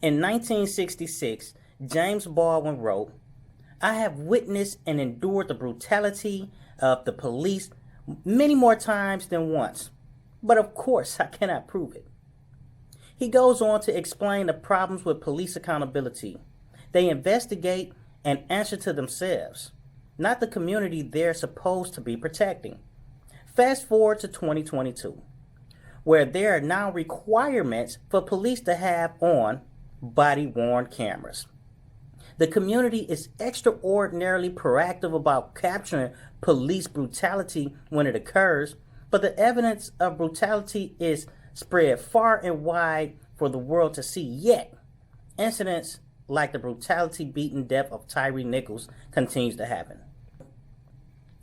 In 1966, James Baldwin wrote, "I have witnessed and endured the brutality of the police many more times than once, but of course I cannot prove it." He goes on to explain the problems with police accountability. They investigate and answer to themselves, not the community they're supposed to be protecting. Fast forward to 2022, where there are now requirements for police to have on body-worn cameras. The community is extraordinarily proactive about capturing police brutality when it occurs, but the evidence of brutality is spread far and wide for the world to see. Yet, incidents like the brutality beaten death of Tyree Nichols continues to happen.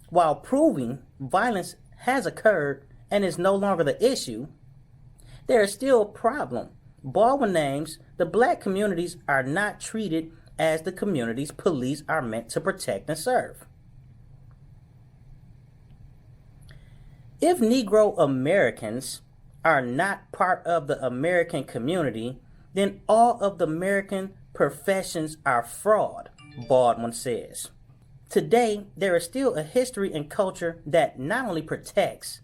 While proving violence has occurred and is no longer the issue, there is still a problem. Baldwin names the black communities are not treated as the communities police are meant to protect and serve. If Negro Americans are not part of the American community, then all of the American professions are fraud, Baldwin says. Today, there is still a history and culture that not only protects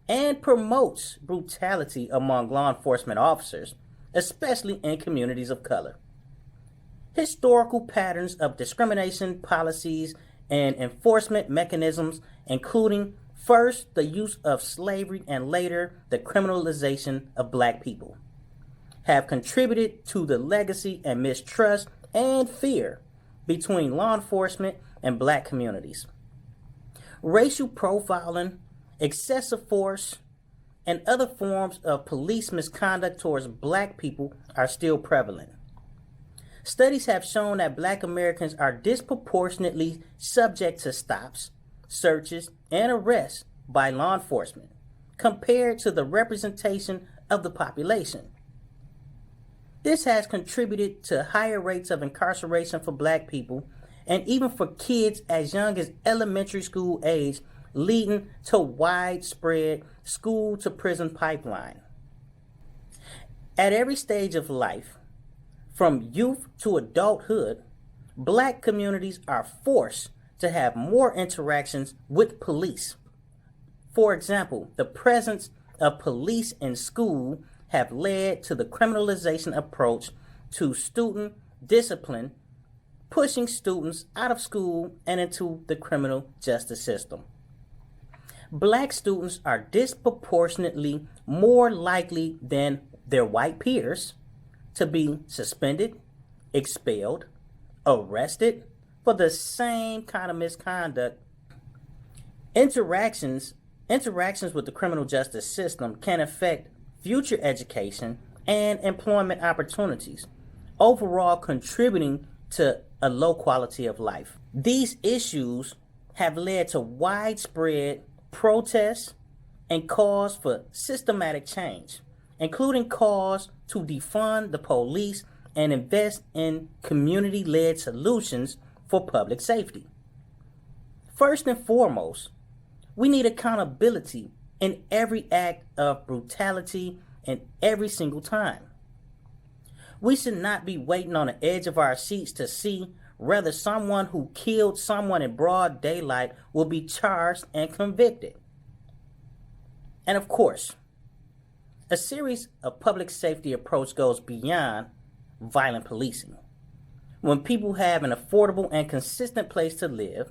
and promotes brutality among law enforcement officers, especially in communities of color. Historical patterns of discrimination policies and enforcement mechanisms, including first the use of slavery and later the criminalization of black people, have contributed to the legacy and mistrust and fear between law enforcement and black communities. Racial profiling, excessive force, and other forms of police misconduct towards black people are still prevalent. Studies have shown that black Americans are disproportionately subject to stops, searches, and arrests by law enforcement compared to the representation of the population. This has contributed to higher rates of incarceration for black people and even for kids as young as elementary school age, leading to widespread school-to-prison pipeline. At every stage of life, from youth to adulthood, black communities are forced to have more interactions with police. For example, the presence of police in school have led to the criminalization approach to student discipline, pushing students out of school and into the criminal justice system. Black students are disproportionately more likely than their white peers to be suspended, expelled, arrested for the same kind of misconduct. Interactions with the criminal justice system can affect future education and employment opportunities, overall contributing to a low quality of life. These issues have led to widespread protests and calls for systematic change, including calls to defund the police and invest in community-led solutions for public safety. First and foremost, we need accountability in every act of brutality and every single time. We should not be waiting on the edge of our seats to see whether someone who killed someone in broad daylight will be charged and convicted. And of course, a series of public safety approach goes beyond violent policing. When people have an affordable and consistent place to live,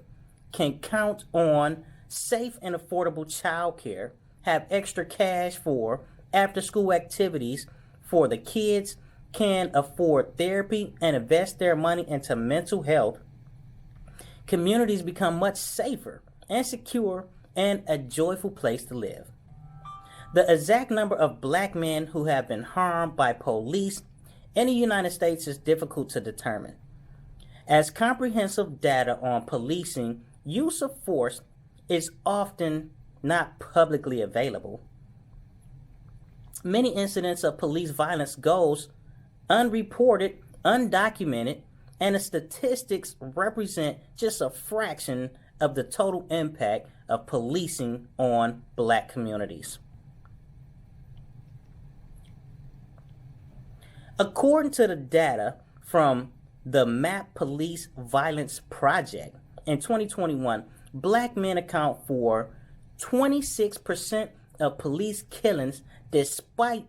can count on safe and affordable child care, have extra cash for after-school activities for the kids, can afford therapy and invest their money into mental health, communities become much safer and secure and a joyful place to live. The exact number of black men who have been harmed by police in the United States is difficult to determine, as comprehensive data on policing use of force is often not publicly available. Many incidents of police violence goes unreported, undocumented, and the statistics represent just a fraction of the total impact of policing on black communities. According to the data from the MAP Police Violence Project, in 2021, black men account for 26% of police killings despite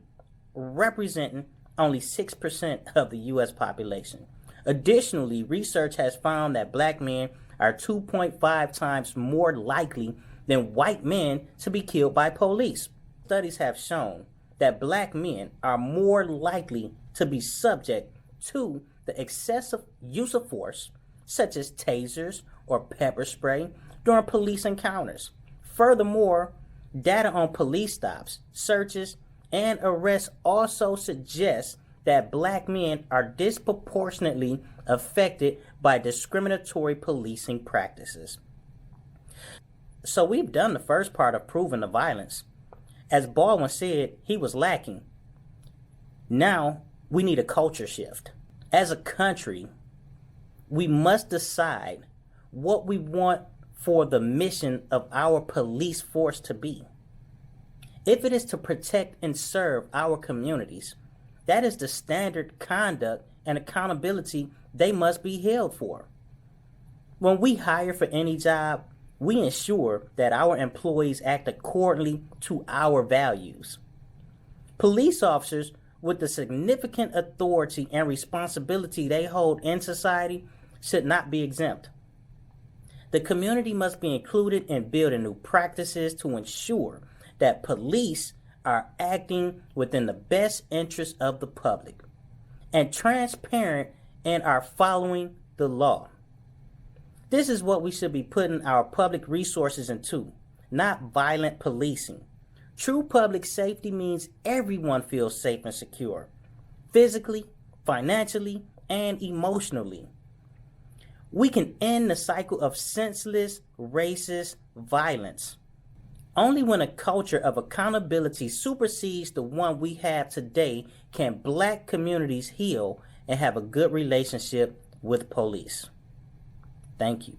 representing only 6% of the U.S. population. Additionally, research has found that black men are 2.5 times more likely than white men to be killed by police. Studies have shown that black men are more likely to be subject to the excessive use of force, such as tasers or pepper spray, during police encounters. Furthermore, data on police stops, searches, and arrests also suggests that black men are disproportionately affected by discriminatory policing practices. So we've done the first part of proving the violence. As Baldwin said, he was lacking. Now we need a culture shift. As a country, we must decide what we want for the mission of our police force to be. If it is to protect and serve our communities, that is the standard conduct and accountability they must be held for. When we hire for any job, we ensure that our employees act accordingly to our values. Police officers, with the significant authority and responsibility they hold in society, should not be exempt. The community must be included in building new practices to ensure that police are acting within the best interest of the public and transparent and are following the law. This is what we should be putting our public resources into, not violent policing. True public safety means everyone feels safe and secure, physically, financially, and emotionally. We can end the cycle of senseless, racist violence. Only when a culture of accountability supersedes the one we have today can black communities heal and have a good relationship with police. Thank you.